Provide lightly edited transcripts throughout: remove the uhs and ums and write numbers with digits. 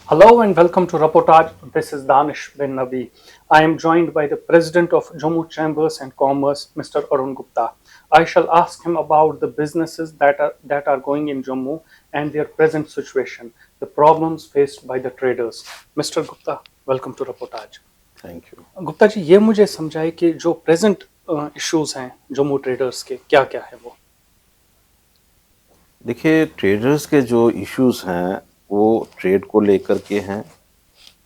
Hello and welcome to Reportage. This is Danish bin Nabi. I am joined by the President of Jammu Chambers and Commerce, Mr. Arun Gupta. I shall ask him about the businesses that are going in Jammu and their present situation, the problems faced by the traders. Mr. Gupta, welcome to Reportage. Thank you. Gupta ji, ये मुझे समझाए कि जो present issues हैं Jammu traders के क्या क्या है वो। देखिए, ट्रेडर्स के जो इश्यूज हैं वो ट्रेड को लेकर के हैं।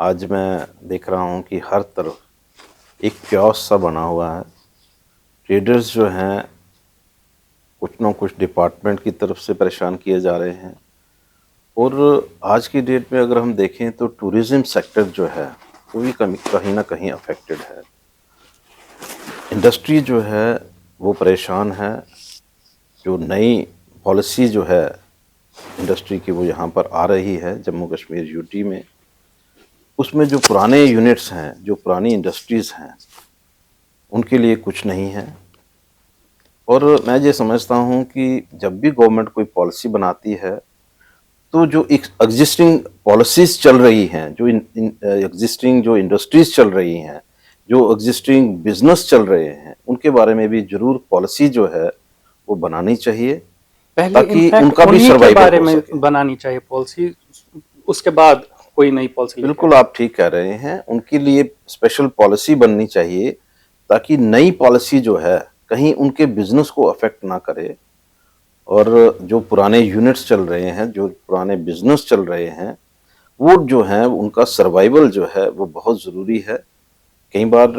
आज मैं देख रहा हूँ कि हर तरफ एक क्योस सा बना हुआ है। ट्रेडर्स जो हैं कुछ ना कुछ डिपार्टमेंट की तरफ से परेशान किए जा रहे हैं। और आज की डेट में अगर हम देखें तो टूरिज़्म सेक्टर जो है वो भी कहीं ना कहीं अफेक्टेड है। इंडस्ट्री जो है वो परेशान है। जो नई पॉलिसी जो है इंडस्ट्री की वो यहाँ पर आ रही है जम्मू कश्मीर यूटी में, उसमें जो पुराने यूनिट्स हैं, जो पुरानी इंडस्ट्रीज़ हैं, उनके लिए कुछ नहीं है। और मैं ये समझता हूँ कि जब भी गवर्नमेंट कोई पॉलिसी बनाती है तो जो एग्जिस्टिंग पॉलिसीज़ चल रही हैं, जो एग्जिस्टिंग जो इंडस्ट्रीज़ चल रही हैं, जो एग्जिस्टिंग बिजनेस चल रहे हैं, उनके बारे में भी ज़रूर पॉलिसी जो है वो बनानी चाहिए पहले ताकि इनफैक्ट उनका भी उन्हीं के सर्वाइवल बारे हो में सके। बनानी चाहिए पॉलिसी, उसके बाद कोई नई पॉलिसी लेके बिल्कुल आप ठीक कह रहे हैं, उनके लिए स्पेशल पॉलिसी बननी चाहिए ताकि नई पॉलिसी जो है कहीं उनके बिजनेस को अफेक्ट ना करे। और जो पुराने यूनिट्स चल रहे हैं, जो पुराने बिजनेस चल रहे हैं, वो जो है उनका सर्वाइवल जो है वो बहुत ज़रूरी है। कई बार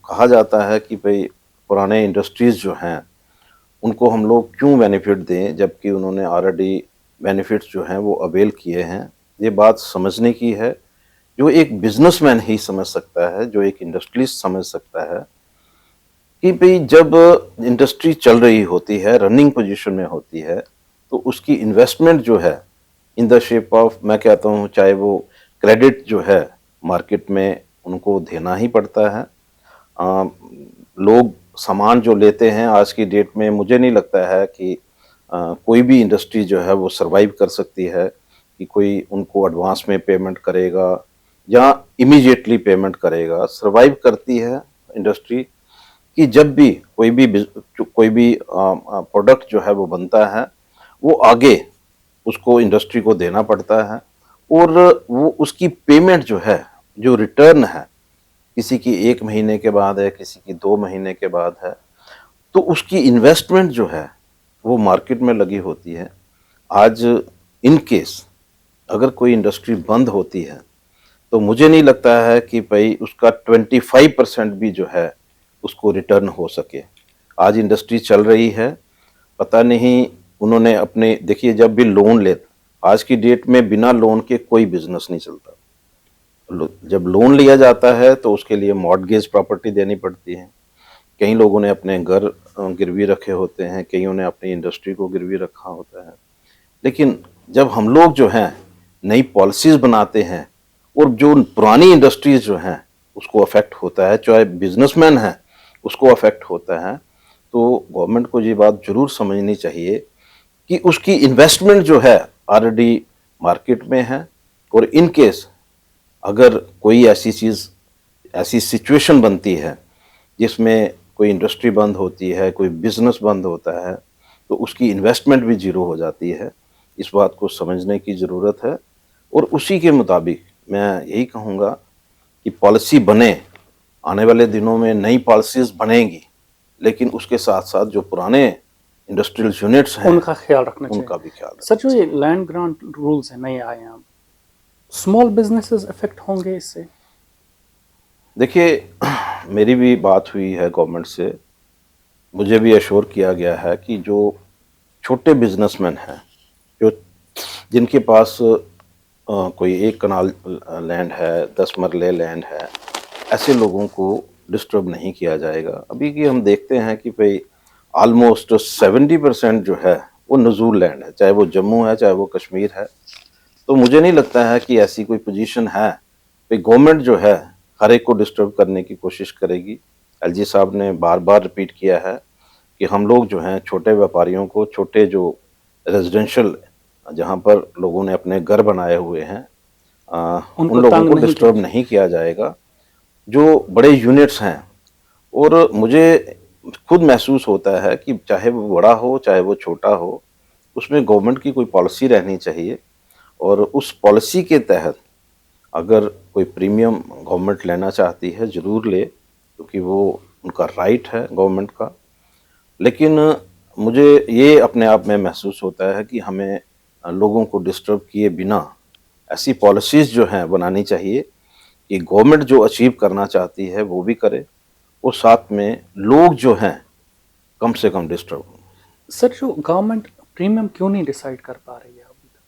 कहा जाता है कि भाई पुराने इंडस्ट्रीज़ जो हैं उनको हम लोग क्यों बेनिफिट दें जबकि उन्होंने ऑलरेडी बेनिफिट्स जो हैं वो अवेल किए हैं। ये बात समझने की है, जो एक बिजनेसमैन ही समझ सकता है, जो एक इंडस्ट्रियलिस्ट समझ सकता है कि भाई जब इंडस्ट्री चल रही होती है, रनिंग पोजीशन में होती है, तो उसकी इन्वेस्टमेंट जो है इन द शेप ऑफ, मैं कहता हूँ चाहे वो क्रेडिट जो है मार्केट में उनको देना ही पड़ता है। लोग सामान जो लेते हैं आज की डेट में, मुझे नहीं लगता है कि कोई भी इंडस्ट्री जो है वो सरवाइव कर सकती है कि कोई उनको एडवांस में पेमेंट करेगा या इमीडिएटली पेमेंट करेगा। सरवाइव करती है इंडस्ट्री कि जब भी कोई भी प्रोडक्ट जो है वो बनता है, वो आगे उसको इंडस्ट्री को देना पड़ता है। और वो उसकी पेमेंट जो है, जो रिटर्न है, किसी की 1 महीने के बाद है, किसी की 2 महीने के बाद है, तो उसकी इन्वेस्टमेंट जो है वो मार्केट में लगी होती है। आज इन केस अगर कोई इंडस्ट्री बंद होती है तो मुझे नहीं लगता है कि भाई उसका 25% भी जो है उसको रिटर्न हो सके। आज इंडस्ट्री चल रही है, पता नहीं उन्होंने अपने, देखिए जब भी लोन ले, आज की डेट में बिना लोन के कोई बिजनेस नहीं चलता। जब लोन लिया जाता है तो उसके लिए मॉर्टगेज प्रॉपर्टी देनी पड़ती है। कई लोगों ने अपने घर गिरवी रखे होते हैं, कईयों ने अपनी इंडस्ट्री को गिरवी रखा होता है। लेकिन जब हम लोग जो हैं नई पॉलिसीज़ बनाते हैं और जो पुरानी इंडस्ट्रीज़ जो हैं उसको अफेक्ट होता है, चाहे बिजनेसमैन है उसको अफेक्ट होता है, तो गवर्नमेंट को ये बात ज़रूर समझनी चाहिए कि उसकी इन्वेस्टमेंट जो है ऑलरेडी मार्केट में है। और इन केस अगर कोई ऐसी चीज़, ऐसी सिचुएशन बनती है जिसमें कोई इंडस्ट्री बंद होती है, कोई बिजनेस बंद होता है, तो उसकी इन्वेस्टमेंट भी ज़ीरो हो जाती है। इस बात को समझने की ज़रूरत है और उसी के मुताबिक मैं यही कहूँगा कि पॉलिसी बने। आने वाले दिनों में नई पॉलिसीज़ बनेंगी, लेकिन उसके साथ-साथ जो पुराने इंडस्ट्रियल यूनिट्स हैं, उनका ख्याल रखना उनका चाहिए। भी ख्याल रखना सच में ये चाहिए। लैंड ग्रांट रूल्स है नए आए हैं अब, स्मॉल बिजनेसेस अफेक्ट होंगे इससे। देखिए, मेरी भी बात हुई है गवर्नमेंट से, मुझे भी एश्योर किया गया है कि जो छोटे बिजनेसमैन हैं, जो जिनके पास कोई 1 कनाल लैंड है, 10 मरले लैंड है, ऐसे लोगों को डिस्टर्ब नहीं किया जाएगा। अभी की हम देखते हैं कि भाई ऑलमोस्ट 70% जो है वो नज़ूल लैंड है, चाहे वो जम्मू है, चाहे वो कश्मीर है। तो मुझे नहीं लगता है कि ऐसी कोई पोजीशन है कि गवर्नमेंट जो है हर एक को डिस्टर्ब करने की कोशिश करेगी। एलजी साहब ने बार-बार रिपीट किया है कि हम लोग जो हैं छोटे व्यापारियों को, छोटे जो रेजिडेंशियल जहाँ पर लोगों ने अपने घर बनाए हुए हैं, उन उनको लोगों तंग को नहीं डिस्टर्ब किया नहीं किया जाएगा। जो बड़े यूनिट्स हैं, और मुझे खुद महसूस होता है कि चाहे वो बड़ा हो चाहे वो छोटा हो, उसमें गवर्नमेंट की कोई पॉलिसी रहनी चाहिए, और उस पॉलिसी के तहत अगर कोई प्रीमियम गवर्नमेंट लेना चाहती है ज़रूर ले, क्योंकि वो उनका राइट है गवर्नमेंट का। लेकिन मुझे ये अपने आप में महसूस होता है कि हमें लोगों को डिस्टर्ब किए बिना ऐसी पॉलिसीज़ जो हैं बनानी चाहिए कि गवर्नमेंट जो अचीव करना चाहती है वो भी करे, और साथ में लोग जो हैं कम से कम डिस्टर्ब हों। सर, जो गवर्नमेंट प्रीमियम क्यों नहीं डिसाइड कर पा रही है अभी तक?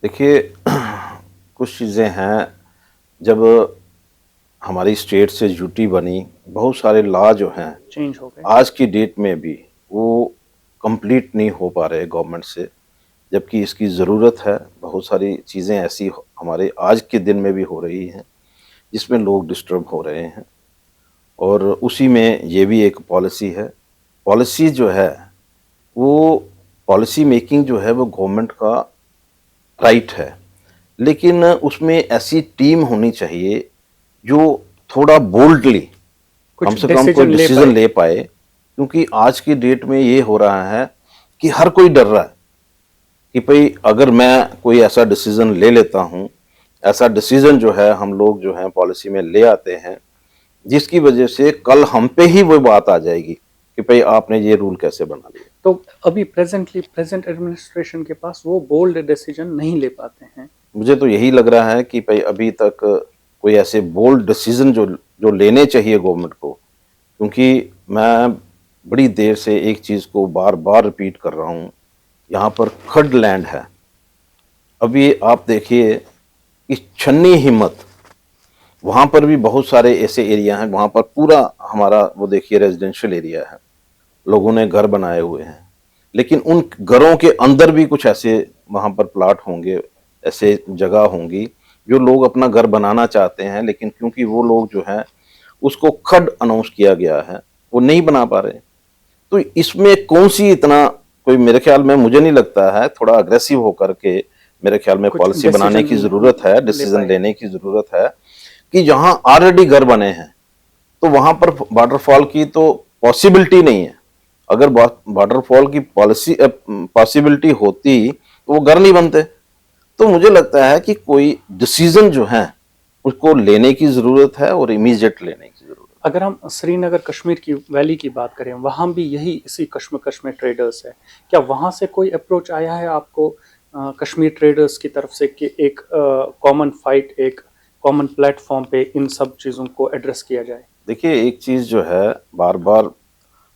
देखिए, कुछ चीज़ें हैं, जब हमारी स्टेट से यूटी बनी, बहुत सारे लॉ जो हैं चेंज हो गए। आज की डेट में भी वो कंप्लीट नहीं हो पा रहे गवर्नमेंट से, जबकि इसकी ज़रूरत है। बहुत सारी चीज़ें ऐसी हमारे आज के दिन में भी हो रही हैं जिसमें लोग डिस्टर्ब हो रहे हैं, और उसी में ये भी एक पॉलिसी है। पॉलिसी जो है वो पॉलिसी मेकिंग जो है वो गवर्नमेंट का राइट है, लेकिन उसमें ऐसी टीम होनी चाहिए जो थोड़ा बोल्डली कम कुछ से कम कोई डिसीजन ले डिसीजन पाए। ले पाए, क्योंकि आज की डेट में ये हो रहा है कि हर कोई डर रहा है कि भाई अगर मैं कोई ऐसा डिसीजन ले लेता हूँ, ऐसा डिसीजन जो है हम लोग जो है पॉलिसी में ले आते हैं, जिसकी वजह से कल हम पे ही वो बात आ जाएगी कि भाई आपने ये रूल कैसे बना लिया। तो अभी प्रेजेंट एडमिनिस्ट्रेशन के पास वो बोल्ड डिसीजन नहीं ले पाते हैं। मुझे तो यही लग रहा है कि भाई अभी तक कोई ऐसे बोल्ड डिसीजन जो जो लेने चाहिए गवर्नमेंट को, क्योंकि मैं बड़ी देर से एक चीज़ को बार बार रिपीट कर रहा हूँ, यहाँ पर खड लैंड है। अभी आप देखिए कि छन्नी हिम्मत, वहाँ पर भी बहुत सारे ऐसे एरिया हैं, वहाँ पर पूरा हमारा वो देखिए रेजिडेंशियल एरिया है, लोगों ने घर बनाए हुए हैं, लेकिन उन घरों के अंदर भी कुछ ऐसे वहाँ पर प्लाट होंगे, ऐसे जगह होंगी जो लोग अपना घर बनाना चाहते हैं, लेकिन क्योंकि वो लोग जो हैं उसको खड अनाउंस किया गया है, वो नहीं बना पा रहे। तो इसमें कौन सी इतना कोई, मेरे ख्याल में मुझे नहीं लगता है, थोड़ा अग्रेसिव होकर के मेरे ख्याल में कुछ पॉलिसी बनाने की डिसीजन ज़रूरत है, ले डिसीजन पाए। लेने की ज़रूरत है कि जहाँ ऑलरेडी घर बने हैं तो वहाँ पर वाटरफॉल की तो पॉसिबिलिटी नहीं है। अगर वाटरफॉल की पॉलिसी पॉसिबिलिटी होती तो वो घर नहीं बनते। तो मुझे लगता है कि कोई डिसीजन जो है उसको लेने की ज़रूरत है, और इमीडिएट लेने की ज़रूरत है। अगर हम श्रीनगर कश्मीर की वैली की बात करें, वहाँ भी यही इसी कश्मकश में ट्रेडर्स है। क्या वहाँ से कोई अप्रोच आया है आपको कश्मीर ट्रेडर्स की तरफ से कि एक कॉमन फाइट, एक कॉमन प्लेटफॉर्म पे इन सब चीज़ों को एड्रेस किया जाए? देखिए, एक चीज़ जो है बार बार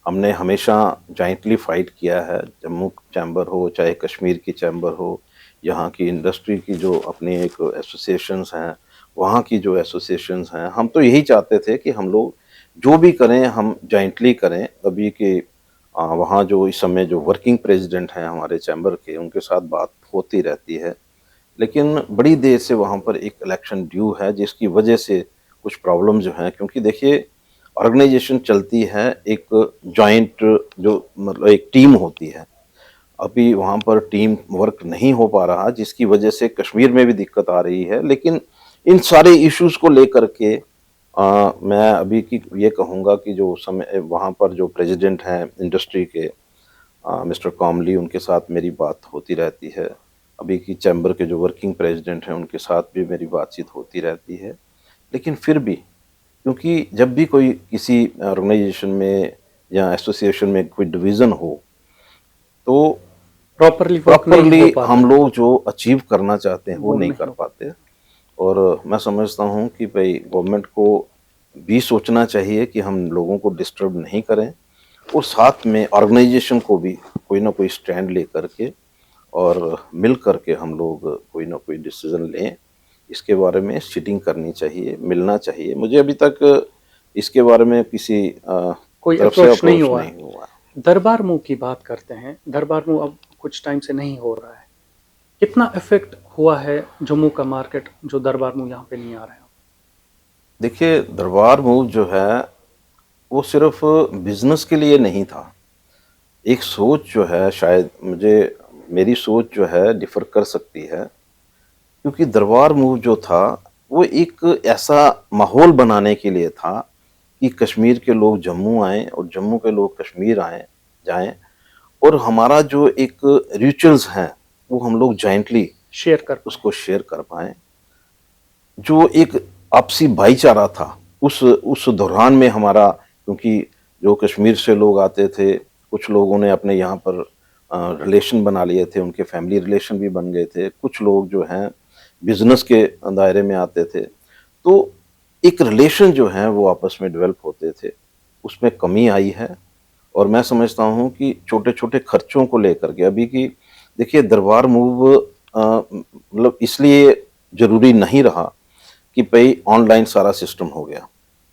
हमने हमेशा जॉइंटली फाइट किया है, जम्मू चैम्बर हो चाहे कश्मीर की चैम्बर हो, यहाँ की इंडस्ट्री की जो अपनी एक एसोसिएशंस हैं, वहाँ की जो एसोसिएशंस हैं, हम तो यही चाहते थे कि हम लोग जो भी करें हम जॉइंटली करें। अभी के वहाँ जो इस समय जो वर्किंग प्रेसिडेंट हैं हमारे चैम्बर के, उनके साथ बात होती रहती है, लेकिन बड़ी देर से वहाँ पर एक इलेक्शन ड्यू है जिसकी वजह से कुछ प्रॉब्लम जो हैं, क्योंकि देखिए ऑर्गेनाइजेशन चलती है एक जॉइंट, जो मतलब एक टीम होती है। अभी वहाँ पर टीम वर्क नहीं हो पा रहा, जिसकी वजह से कश्मीर में भी दिक्कत आ रही है। लेकिन इन सारे इश्यूज को लेकर के मैं अभी की ये कहूँगा कि जो समय वहाँ पर जो प्रेसिडेंट हैं इंडस्ट्री के, मिस्टर कॉमली, उनके साथ मेरी बात होती रहती है। अभी की चैम्बर के जो वर्किंग प्रेसिडेंट हैं उनके साथ भी मेरी बातचीत होती रहती है। लेकिन फिर भी, क्योंकि जब भी कोई किसी ऑर्गेनाइजेशन में या एसोसिएशन में कोई डिवीज़न हो, तो प्रॉपरली वर्क नहीं प्रॉपरली हो पाता हम है, लोग जो अचीव करना चाहते हैं वो वो नहीं नहीं कर हो पाते। और मैं समझता हूँ कि भाई गवर्नमेंट को भी सोचना चाहिए कि हम लोगों को डिस्टर्ब नहीं करें, और साथ में ऑर्गेनाइजेशन को भी कोई ना कोई स्टैंड ले करके और मिल करके हम लोग कोई ना कोई डिसीजन लें। इसके बारे में सीटिंग करनी चाहिए, मिलना चाहिए। मुझे अभी तक इसके बारे में किसी कोई तरफ से अप्रोच नहीं अप्रोच हुआ नहीं है। हुआ। दरबार मूव की बात करते हैं। दरबार मूव अब कुछ टाइम से नहीं हो रहा है। कितना इफेक्ट हुआ है जम्मू का मार्केट जो दरबार मूव यहाँ पे नहीं आ रहा है? देखिए, दरबार मूव जो है वो सिर्फ बिजनेस के लिए नहीं था। एक सोच जो है, शायद मुझे, मेरी सोच जो है डिफर कर सकती है, क्योंकि दरबार मूव जो था वो एक ऐसा माहौल बनाने के लिए था कि कश्मीर के लोग जम्मू आएँ और जम्मू के लोग कश्मीर आएँ जाएँ और हमारा जो एक रिचुअल्स हैं, वो हम लोग जॉइंटली शेयर कर पाए। उसको शेयर कर पाएँ। जो एक आपसी भाईचारा था, उस दौरान में हमारा, क्योंकि जो कश्मीर से लोग आते थे, कुछ लोगों ने अपने यहाँ पर रिलेशन बना लिए थे, उनके फैमिली रिलेशन भी बन गए थे। कुछ लोग जो हैं बिज़नेस के दायरे में आते थे। तो एक रिलेशन जो है वो आपस में डेवलप होते थे, उसमें कमी आई है। और मैं समझता हूँ कि छोटे-छोटे खर्चों को लेकर के अभी की देखिए दरबार मूव मतलब इसलिए ज़रूरी नहीं रहा कि भई ऑनलाइन सारा सिस्टम हो गया।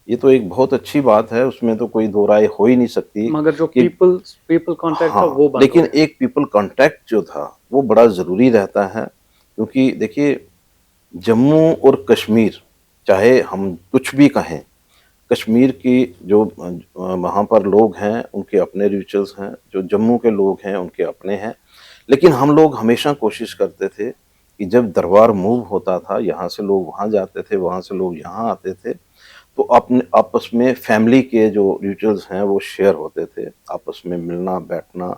ये तो एक बहुत अच्छी बात है, उसमें तो कोई दो राय हो ही नहीं सकती मगर जो कि पीपल कांटेक्ट था हाँ, वो बंद हो लेकिन गया। एक पीपल कॉन्टैक्ट जो था, वो बड़ा ज़रूरी रहता है, क्योंकि देखिए जम्मू और कश्मीर, चाहे हम कुछ भी कहें, कश्मीर की जो वहाँ पर लोग हैं, उनके अपने रिचुअल्स हैं, जो जम्मू के लोग हैं, उनके अपने हैं। लेकिन हम लोग हमेशा कोशिश करते थे कि जब दरबार मूव होता था, यहाँ से लोग वहाँ जाते थे, वहाँ से लोग यहाँ आते थे, तो अपने आपस में फैमिली के जो रिचुअल्स हैं, वो शेयर होते थे। आपस में मिलना, बैठना,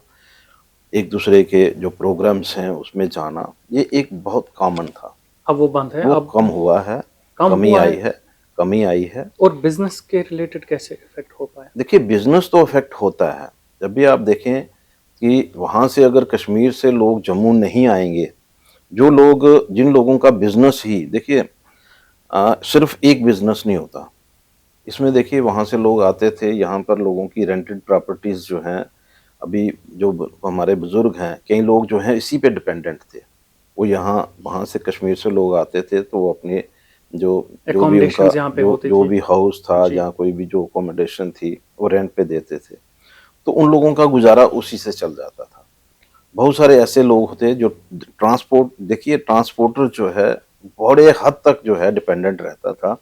एक दूसरे के जो प्रोग्राम्स हैं, उसमें जाना, ये एक बहुत कॉमन था। अब वो बंद है, वो अब कम हुआ है, कम कमी हुआ आई है। है, कमी आई है। और बिजनेस के रिलेटेड कैसे इफेक्ट हो पाया? देखिए बिज़नेस तो अफ़ेक्ट होता है। जब भी आप देखें कि वहाँ से अगर कश्मीर से लोग जम्मू नहीं आएँगे, जो लोग जिन लोगों का बिज़नेस ही देखिए सिर्फ़ एक बिज़नेस नहीं होता। इसमें देखिए वहाँ से लोग आते थे, यहाँ पर लोगों की रेंटेड प्रॉपर्टीज़ जो हैं, अभी जो हमारे बुज़ुर्ग हैं, कई लोग जो हैं इसी पे डिपेंडेंट थे। वो यहाँ वहाँ से कश्मीर से लोग आते थे, तो वो अपने जो जो भी उनका एकोमोडेशंस यहाँ पे जो होती जो थी। भी हाउस था, जी। जहाँ कोई भी जो अकोमोडेशन थी, वो रेंट पे देते थे। तो उन लोगों का गुज़ारा उसी से चल जाता था। बहुत सारे ऐसे लोग थे जो ट्रांसपोर्ट देखिए ट्रांसपोर्टर जो है, बड़े हद तक जो है डिपेंडेंट रहता था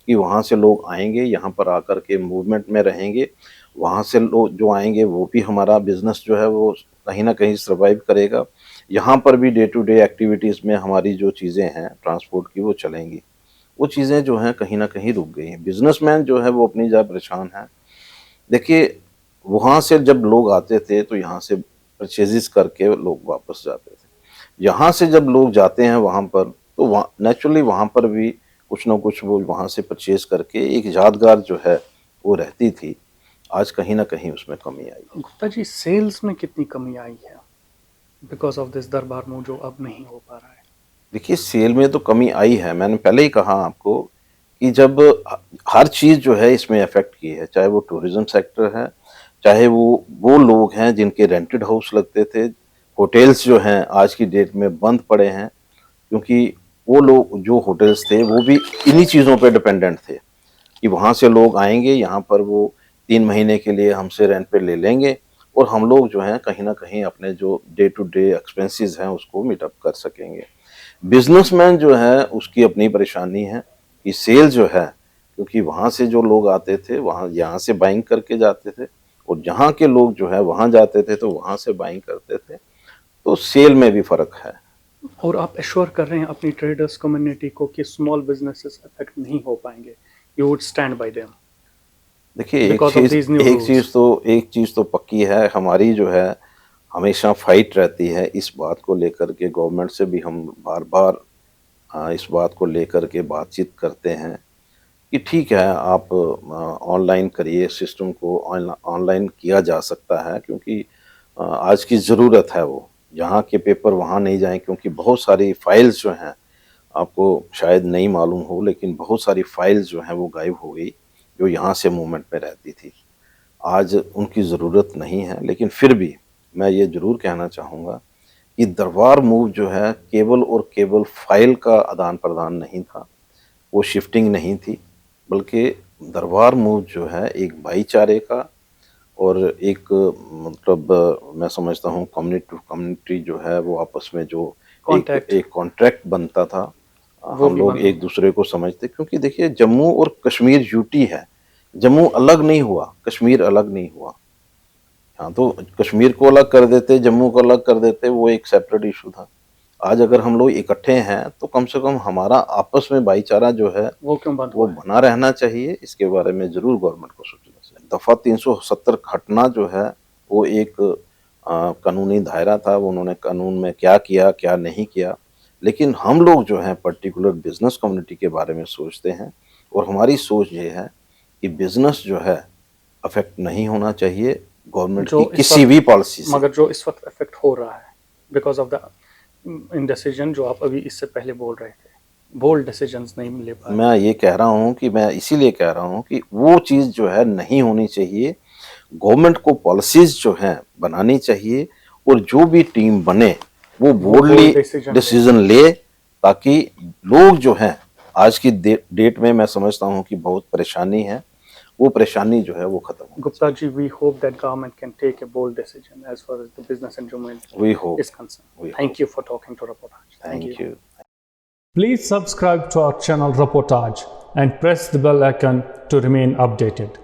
कि वहाँ से लोग आएँगे, यहाँ पर आकर के मूवमेंट में रहेंगे। वहाँ से लोग जो आएँगे वो भी हमारा बिज़नेस जो है वो कहीं न कहीं सर्वाइव करेगा। यहाँ पर भी डे टू डे एक्टिविटीज़ में हमारी जो चीज़ें हैं ट्रांसपोर्ट की वो चलेंगी। वो चीज़ें जो हैं कहीं न कहीं रुक गई हैं। बिज़नेसमैन जो है वो अपनी जगह परेशान है। देखिए, वहाँ से जब लोग आते थे तो यहाँ से परचेज़ेज़ करके लोग वापस जाते थे। यहाँ से जब लोग जाते हैं वहाँ पर, तो वहाँ नेचुरली वहाँ पर भी कुछ न कुछ वो वहाँ से परचेज़ करके एक यादगार जो है वो रहती थी। आज कहीं न कहीं उसमें कमी आई है। गुप्ता जी, सेल्स में कितनी कमी आई है बिकॉज ऑफ दिस दरबार मूव जो अब नहीं हो पा रहा है? देखिए सेल में तो कमी आई है, मैंने पहले ही कहा आपको कि जब हर चीज़ जो है इसमें अफ़ेक्ट की है, चाहे वो टूरिज़्म सेक्टर है, चाहे वो लोग हैं जिनके रेंटेड हाउस लगते थे, होटल्स जो हैं आज की डेट में बंद पड़े हैं, क्योंकि वो लोग जो होटल्स थे वो भी इन्हीं चीज़ों पे डिपेंडेंट थे कि वहाँ से लोग आएँगे, यहाँ पर वो 3 महीने के लिए हमसे रेंट पे ले लेंगे और हम लोग जो हैं कहीं न कहीं अपने जो डे टू डे एक्सपेंसेस हैं उसको मीट अप कर सकेंगे। बिज़नेसमैन जो है उसकी अपनी परेशानी है कि सेल जो है, क्योंकि वहाँ से जो लोग आते थे वहाँ यहाँ से बाइंग करके जाते थे और यहाँ के लोग जो है वहाँ जाते थे तो वहाँ से बाइंग करते थे, तो सेल में भी फ़र्क है। और आप एश्योर कर रहे हैं अपनी ट्रेडर्स कम्युनिटी को कि स्मॉल बिजनेसेस अफेक्ट नहीं हो पाएंगे? You would stand by them देखिए because of these new rules? एक चीज़ तो पक्की है, हमारी जो है हमेशा फाइट रहती है इस बात को लेकर के, गवर्नमेंट से भी हम बार-बार इस बात को लेकर के बातचीत करते हैं कि ठीक है आप ऑनलाइन करिए, सिस्टम को ऑनलाइन किया जा सकता है, क्योंकि आज की ज़रूरत है वो। यहाँ के पेपर वहाँ नहीं जाएँ, क्योंकि बहुत सारी फाइल्स जो हैं, आपको शायद नहीं मालूम हो लेकिन बहुत सारी फाइल्स जो हैं वो गायब हो गई, जो यहाँ से मूवमेंट में रहती थी। आज उनकी ज़रूरत नहीं है, लेकिन फिर भी मैं ये ज़रूर कहना चाहूँगा कि दरबार मूव जो है केवल और केवल फ़ाइल का आदान-प्रदान नहीं था, वो शिफ्टिंग नहीं थी, बल्कि दरबार मूव जो है एक भाईचारे का और एक मतलब मैं समझता हूँ कम्युनिटी टू कम्युनिटी जो है वो आपस में जो एक कॉन्टैक्ट एक कॉन्ट्रैक्ट बनता था। वो हम भी लोग बंद हो एक गया। दूसरे को समझते, क्योंकि देखिए जम्मू और कश्मीर यूटी है, जम्मू अलग नहीं हुआ, कश्मीर अलग नहीं हुआ। हाँ, तो कश्मीर को अलग कर देते, जम्मू को अलग कर देते, वो एक सेपरेट इशू था। आज अगर हम लोग इकट्ठे हैं तो कम से कम हमारा आपस में भाईचारा जो है वो क्यों बंद वो हुआ है? बना रहना चाहिए। इसके बारे में जरूर गवर्नमेंट को सोचना चाहिए। दफा 370 हटना जो है वो एक कानूनी दायरा था, वो उन्होंने कानून में क्या किया क्या नहीं किया, लेकिन हम लोग जो हैं पर्टिकुलर बिजनेस कम्युनिटी के बारे में सोचते हैं और हमारी सोच ये है कि बिजनेस जो है अफेक्ट नहीं होना चाहिए गवर्नमेंट जो की इस किसी भी पॉलिसी से। मगर जो इस वक्त इफेक्ट हो रहा है बिकॉज ऑफ द इनडिसीजन जो आप अभी इससे पहले बोल रहे थे, बोल्ड डिसीजंस नहीं ले पा रहे। मैं ये कह रहा हूँ कि मैं इसीलिए कह रहा हूँ कि वो चीज़ जो है नहीं होनी चाहिए। गवर्नमेंट को पॉलिसीज जो हैं बनानी चाहिए और जो भी टीम बने वो बोल्डली bold decision डिसीजन ले, ताकि लोग जो हैं आज की डेट में मैं समझता हूँ कि बहुत परेशानी है, वो परेशानी जो है वो खत्म हो। Gupta ji, we hope that government can take a bold decision as far as the business in Jammu We hope. is concerned. Thank you for talking to Reportage. Thank you. Please subscribe to our channel Reportage and press the bell icon to remain updated.